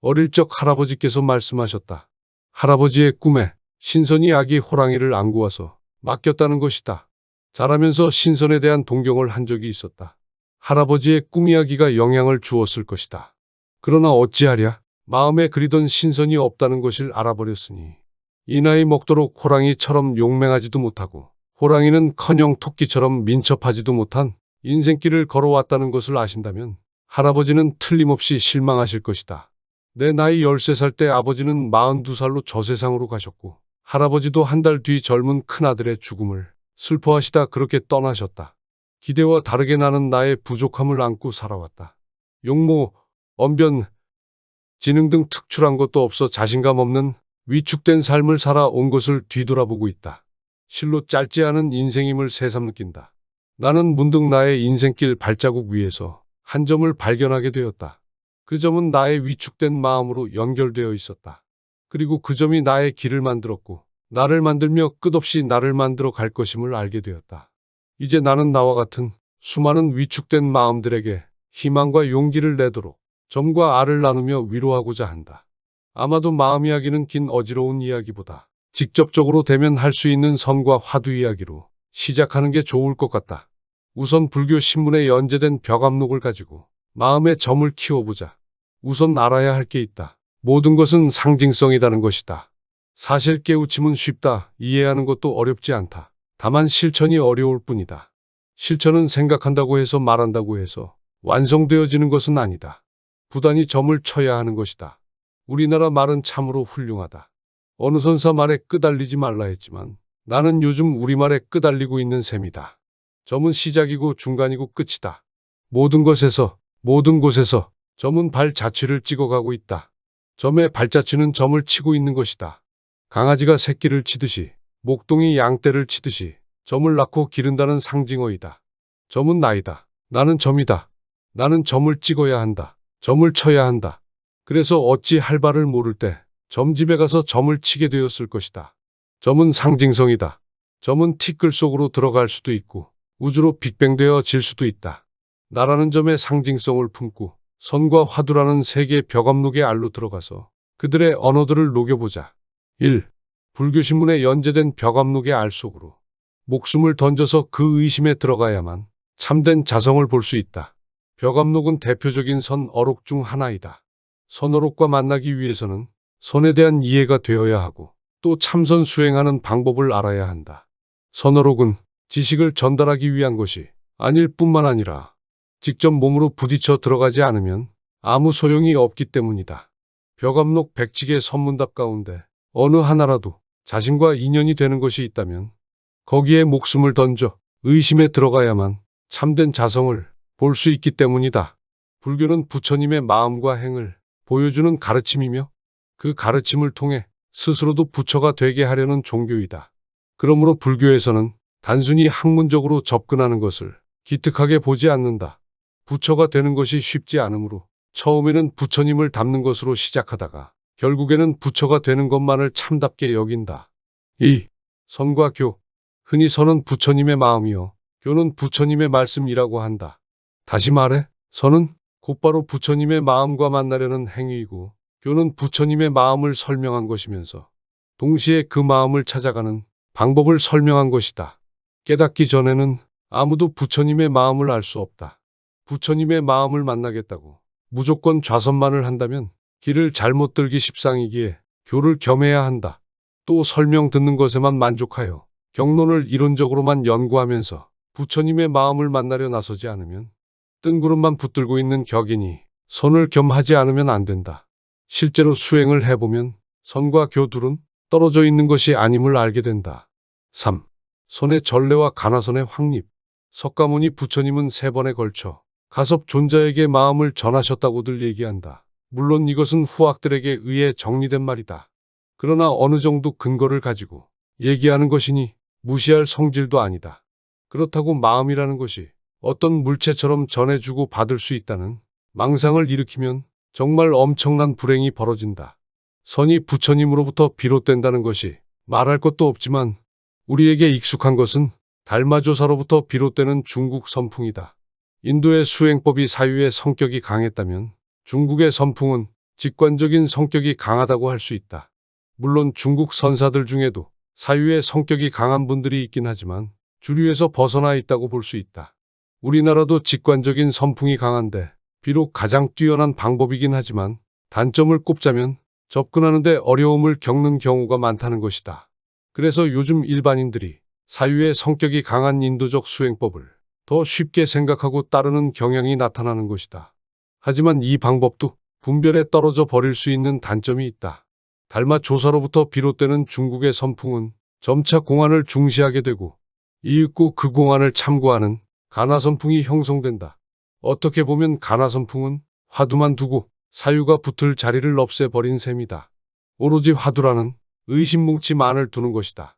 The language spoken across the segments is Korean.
어릴 적 할아버지께서 말씀하셨다. 할아버지의 꿈에 신선이 아기 호랑이를 안고 와서 맡겼다는 것이다. 자라면서 신선에 대한 동경을 한 적이 있었다. 할아버지의 꿈 이야기가 영향을 주었을 것이다. 그러나 어찌하랴 마음에 그리던 신선이 없다는 것을 알아버렸으니 이 나이 먹도록 호랑이처럼 용맹하지도 못하고 호랑이는커녕 토끼처럼 민첩하지도 못한 인생길을 걸어왔다는 것을 아신다면 할아버지는 틀림없이 실망하실 것이다. 내 나이 13살 때 아버지는 42살로 저 세상으로 가셨고 할아버지도 한 달 뒤 젊은 큰아들의 죽음을 슬퍼하시다 그렇게 떠나셨다. 기대와 다르게 나는 나의 부족함을 안고 살아왔다. 용모, 언변, 지능 등 특출한 것도 없어 자신감 없는 위축된 삶을 살아온 것을 뒤돌아보고 있다. 실로 짧지 않은 인생임을 새삼 느낀다. 나는 문득 나의 인생길 발자국 위에서 한 점을 발견하게 되었다. 그 점은 나의 위축된 마음으로 연결되어 있었다. 그리고 그 점이 나의 길을 만들었고 나를 만들며 끝없이 나를 만들어 갈 것임을 알게 되었다. 이제 나는 나와 같은 수많은 위축된 마음들에게 희망과 용기를 내도록 점과 알을 나누며 위로하고자 한다. 아마도 마음 이야기는 긴 어지러운 이야기보다 직접적으로 대면할 수 있는 선과 화두 이야기로 시작하는 게 좋을 것 같다. 우선 불교 신문에 연재된 벽암록을 가지고 마음의 점을 키워보자. 우선 알아야 할 게 있다. 모든 것은 상징성이라는 것이다. 사실 깨우침은 쉽다. 이해하는 것도 어렵지 않다. 다만 실천이 어려울 뿐이다. 실천은 생각한다고 해서 말한다고 해서 완성되어지는 것은 아니다. 부단히 점을 쳐야 하는 것이다. 우리나라 말은 참으로 훌륭하다. 어느 선사 말에 끄달리지 말라 했지만 나는 요즘 우리말에 끄달리고 있는 셈이다. 점은 시작이고 중간이고 끝이다. 모든 곳에서 점은 발자취를 찍어가고 있다. 점의 발자취는 점을 치고 있는 것이다. 강아지가 새끼를 치듯이 목동이 양떼를 치듯이 점을 낳고 기른다는 상징어이다. 점은 나이다. 나는 점이다. 나는 점을 찍어야 한다. 점을 쳐야 한다. 그래서 어찌 할 바를 모를 때 점집에 가서 점을 치게 되었을 것이다. 점은 상징성이다. 점은 티끌 속으로 들어갈 수도 있고 우주로 빅뱅되어 질 수도 있다. 나라는 점의 상징성을 품고 선과 화두라는 세 개의 벽암록의 알로 들어가서 그들의 언어들을 녹여보자. 1. 불교신문에 연재된 벽암록의 알 속으로 목숨을 던져서 그 의심에 들어가야만 참된 자성을 볼 수 있다. 벽암록은 대표적인 선어록 중 하나이다. 선어록과 만나기 위해서는 선에 대한 이해가 되어야 하고 또 참선 수행하는 방법을 알아야 한다. 선어록은 지식을 전달하기 위한 것이 아닐 뿐만 아니라 직접 몸으로 부딪혀 들어가지 않으면 아무 소용이 없기 때문이다. 벽암록 100칙의 선문답 가운데 어느 하나라도 자신과 인연이 되는 것이 있다면 거기에 목숨을 던져 의심에 들어가야만 참된 자성을 볼 수 있기 때문이다. 불교는 부처님의 마음과 행을 보여주는 가르침이며 그 가르침을 통해 스스로도 부처가 되게 하려는 종교이다. 그러므로 불교에서는 단순히 학문적으로 접근하는 것을 기특하게 보지 않는다. 부처가 되는 것이 쉽지 않으므로 처음에는 부처님을 닮는 것으로 시작하다가 결국에는 부처가 되는 것만을 참답게 여긴다. 2. 선과 교. 흔히 선은 부처님의 마음이요 교는 부처님의 말씀이라고 한다. 다시 말해 선은 곧바로 부처님의 마음과 만나려는 행위이고 교는 부처님의 마음을 설명한 것이면서 동시에 그 마음을 찾아가는 방법을 설명한 것이다. 깨닫기 전에는 아무도 부처님의 마음을 알 수 없다. 부처님의 마음을 만나겠다고 무조건 좌선만을 한다면 길을 잘못 들기 십상이기에 교를 겸해야 한다. 또 설명 듣는 것에만 만족하여 경론을 이론적으로만 연구하면서 부처님의 마음을 만나려 나서지 않으면 뜬구름만 붙들고 있는 격이니 선을 겸하지 않으면 안 된다. 실제로 수행을 해보면 선과 교 둘은 떨어져 있는 것이 아님을 알게 된다. 3. 선의 전례와 가나선의 확립. 석가모니 부처님은 3번에 걸쳐 가섭 존자에게 마음을 전하셨다고들 얘기한다. 물론 이것은 후학들에게 의해 정리된 말이다. 그러나 어느 정도 근거를 가지고 얘기하는 것이니 무시할 성질도 아니다. 그렇다고 마음이라는 것이 어떤 물체처럼 전해주고 받을 수 있다는 망상을 일으키면 정말 엄청난 불행이 벌어진다. 선이 부처님으로부터 비롯된다는 것이 말할 것도 없지만 우리에게 익숙한 것은 달마조사로부터 비롯되는 중국 선풍이다. 인도의 수행법이 사유의 성격이 강했다면 중국의 선풍은 직관적인 성격이 강하다고 할 수 있다. 물론 중국 선사들 중에도 사유의 성격이 강한 분들이 있긴 하지만 주류에서 벗어나 있다고 볼 수 있다. 우리나라도 직관적인 선풍이 강한데 비록 가장 뛰어난 방법이긴 하지만 단점을 꼽자면 접근하는데 어려움을 겪는 경우가 많다는 것이다. 그래서 요즘 일반인들이 사유의 성격이 강한 인도적 수행법을 더 쉽게 생각하고 따르는 경향이 나타나는 것이다. 하지만 이 방법도 분별에 떨어져 버릴 수 있는 단점이 있다. 달마 조사로부터 비롯되는 중국의 선풍은 점차 공안을 중시하게 되고 이윽고 그 공안을 참고하는 가나선풍이 형성된다. 어떻게 보면 가나선풍은 화두만 두고 사유가 붙을 자리를 없애버린 셈이다. 오로지 화두라는 의심뭉치만을 두는 것이다.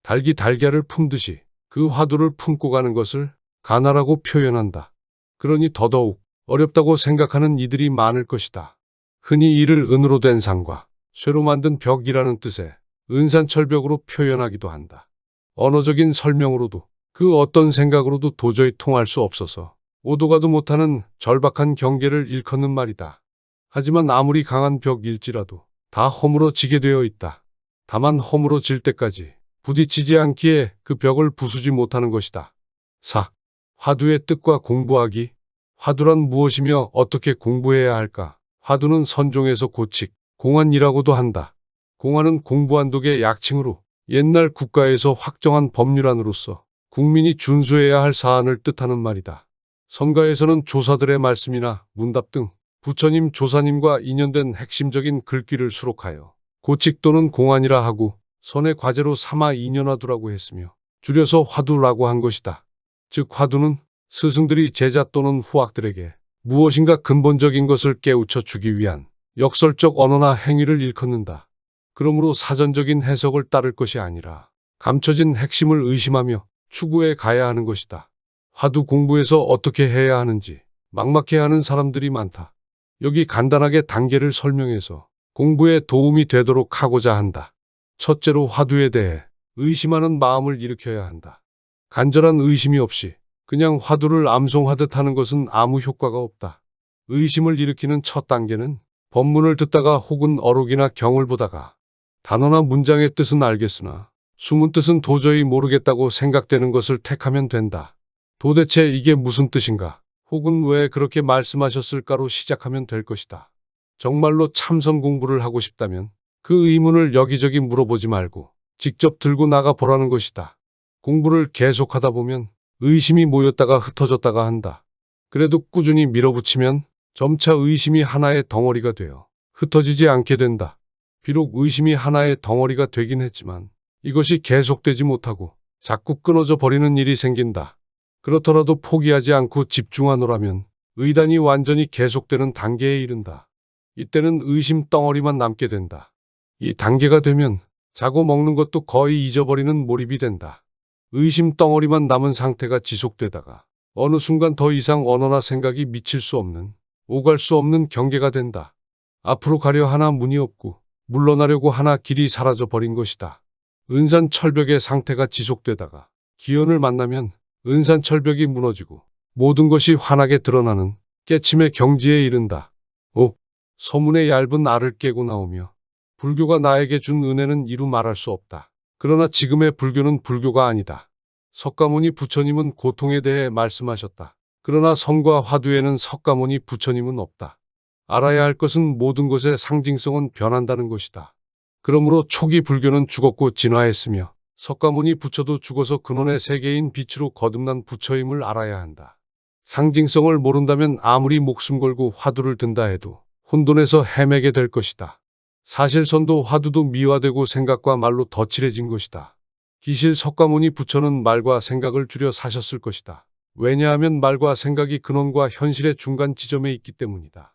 닭이 달걀을 품듯이 그 화두를 품고 가는 것을 가나라고 표현한다. 그러니 더더욱 어렵다고 생각하는 이들이 많을 것이다. 흔히 이를 은으로 된 상과 쇠로 만든 벽이라는 뜻의 은산철벽으로 표현하기도 한다. 언어적인 설명으로도 그 어떤 생각으로도 도저히 통할 수 없어서 오도 가도 못하는 절박한 경계를 일컫는 말이다. 하지만 아무리 강한 벽일지라도 다 허물어지게 되어 있다. 다만 허물어질 때까지 부딪히지 않기에 그 벽을 부수지 못하는 것이다. 4. 화두의 뜻과 공부하기. 화두란 무엇이며 어떻게 공부해야 할까? 화두는 선종에서 고칙, 공안이라고도 한다. 공안은 공부한 독의 약칭으로 옛날 국가에서 확정한 법률안으로서 국민이 준수해야 할 사안을 뜻하는 말이다. 선가에서는 조사들의 말씀이나 문답 등 부처님, 조사님과 인연된 핵심적인 글귀를 수록하여 고칙 또는 공안이라 하고 선의 과제로 삼아 인연화두라고 했으며 줄여서 화두라고 한 것이다. 즉 화두는 스승들이 제자 또는 후학들에게 무엇인가 근본적인 것을 깨우쳐 주기 위한 역설적 언어나 행위를 일컫는다. 그러므로 사전적인 해석을 따를 것이 아니라 감춰진 핵심을 의심하며 추구해 가야 하는 것이다. 화두 공부에서 어떻게 해야 하는지 막막해하는 사람들이 많다. 여기 간단하게 단계를 설명해서 공부에 도움이 되도록 하고자 한다. 첫째로 화두에 대해 의심하는 마음을 일으켜야 한다. 간절한 의심이 없이 그냥 화두를 암송하듯 하는 것은 아무 효과가 없다. 의심을 일으키는 첫 단계는 법문을 듣다가 혹은 어록이나 경을 보다가 단어나 문장의 뜻은 알겠으나 숨은 뜻은 도저히 모르겠다고 생각되는 것을 택하면 된다. 도대체 이게 무슨 뜻인가? 혹은 왜 그렇게 말씀하셨을까로 시작하면 될 것이다. 정말로 참선 공부를 하고 싶다면 그 의문을 여기저기 물어보지 말고 직접 들고 나가 보라는 것이다. 공부를 계속하다 보면 의심이 모였다가 흩어졌다가 한다. 그래도 꾸준히 밀어붙이면 점차 의심이 하나의 덩어리가 되어 흩어지지 않게 된다. 비록 의심이 하나의 덩어리가 되긴 했지만 이것이 계속되지 못하고 자꾸 끊어져 버리는 일이 생긴다. 그렇더라도 포기하지 않고 집중하노라면 의단이 완전히 계속되는 단계에 이른다. 이때는 의심 덩어리만 남게 된다. 이 단계가 되면 자고 먹는 것도 거의 잊어버리는 몰입이 된다. 의심 덩어리만 남은 상태가 지속되다가 어느 순간 더 이상 언어나 생각이 미칠 수 없는, 오갈 수 없는 경계가 된다. 앞으로 가려 하나 문이 없고 물러나려고 하나 길이 사라져 버린 것이다. 은산철벽의 상태가 지속되다가 기연을 만나면 은산철벽이 무너지고 모든 것이 환하게 드러나는 깨침의 경지에 이른다. 5. 소문의 얇은 알을 깨고 나오며 불교가 나에게 준 은혜는 이루 말할 수 없다. 그러나 지금의 불교는 불교가 아니다. 석가모니 부처님은 고통에 대해 말씀하셨다. 그러나 선과 화두에는 석가모니 부처님은 없다. 알아야 할 것은 모든 것의 상징성은 변한다는 것이다. 그러므로 초기 불교는 죽었고 진화했으며 석가모니 부처도 죽어서 근원의 세계인 빛으로 거듭난 부처임을 알아야 한다. 상징성을 모른다면 아무리 목숨 걸고 화두를 든다 해도 혼돈에서 헤매게 될 것이다. 사실 선도 화두도 미화되고 생각과 말로 덧칠해진 것이다. 기실 석가모니 부처는 말과 생각을 줄여 사셨을 것이다. 왜냐하면 말과 생각이 근원과 현실의 중간 지점에 있기 때문이다.